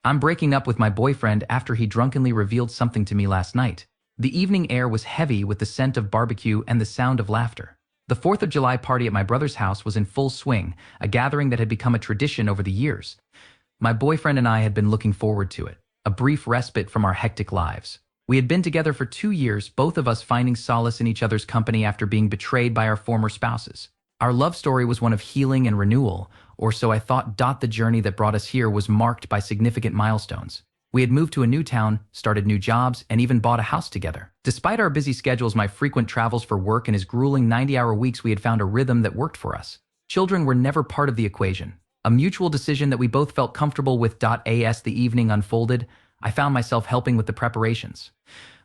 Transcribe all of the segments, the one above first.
I'm breaking up with my boyfriend after he drunkenly revealed something to me last night. The evening air was heavy with the scent of barbecue and the sound of laughter. The 4th of July party at my brother's house was in full swing, a gathering that had become a tradition over the years. My boyfriend and I had been looking forward to it, a brief respite from our hectic lives. We had been together for 2 years, both of us finding solace in each other's company after being betrayed by our former spouses. Our love story was one of healing and renewal, or so I thought. The journey that brought us here was marked by significant milestones. We had moved to a new town, started new jobs, and even bought a house together. Despite our busy schedules, my frequent travels for work, and his grueling 90-hour weeks, we had found a rhythm that worked for us. Children were never part of the equation. A mutual decision that we both felt comfortable with. As the evening unfolded, I found myself helping with the preparations.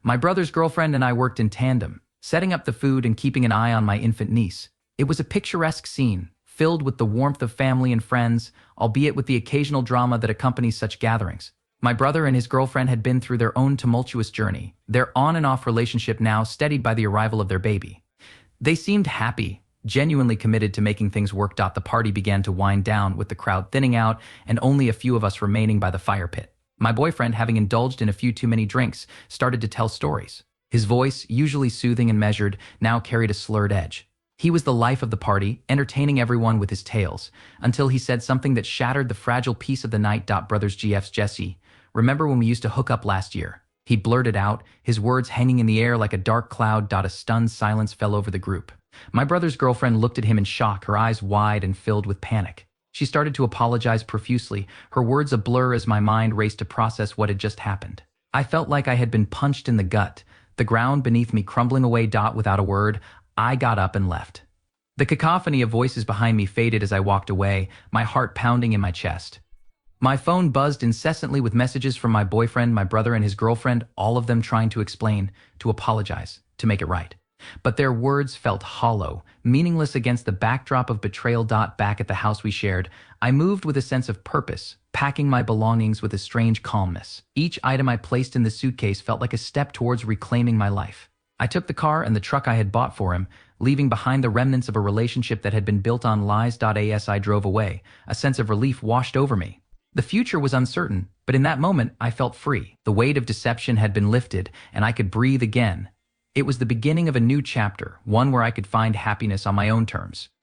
My brother's girlfriend and I worked in tandem, setting up the food and keeping an eye on my infant niece. It was a picturesque scene, filled with the warmth of family and friends, albeit with the occasional drama that accompanies such gatherings. My brother and his girlfriend had been through their own tumultuous journey, their on and off relationship now steadied by the arrival of their baby. They seemed happy, genuinely committed to making things work. The party began to wind down, with the crowd thinning out and only a few of us remaining by the fire pit. My boyfriend, having indulged in a few too many drinks, started to tell stories. His voice, usually soothing and measured, now carried a slurred edge. He was the life of the party, entertaining everyone with his tales, until he said something that shattered the fragile peace of the night. Brothers GF's Jesse, remember when we used to hook up last year? He blurted out, his words hanging in the air like a dark cloud. A stunned silence fell over the group. My brother's girlfriend looked at him in shock, her eyes wide and filled with panic. She started to apologize profusely, her words a blur as my mind raced to process what had just happened. I felt like I had been punched in the gut, the ground beneath me crumbling away. Without a word, I got up and left. The cacophony of voices behind me faded as I walked away, my heart pounding in my chest. My phone buzzed incessantly with messages from my boyfriend, my brother, and his girlfriend, all of them trying to explain, to apologize, to make it right. But their words felt hollow, meaningless against the backdrop of betrayal. Back at the house we shared, I moved with a sense of purpose, packing my belongings with a strange calmness. Each item I placed in the suitcase felt like a step towards reclaiming my life. I took the car and the truck I had bought for him, leaving behind the remnants of a relationship that had been built on lies. As I drove away, a sense of relief washed over me. The future was uncertain, but in that moment I felt free. The weight of deception had been lifted, and I could breathe again. It was the beginning of a new chapter, one where I could find happiness on my own terms.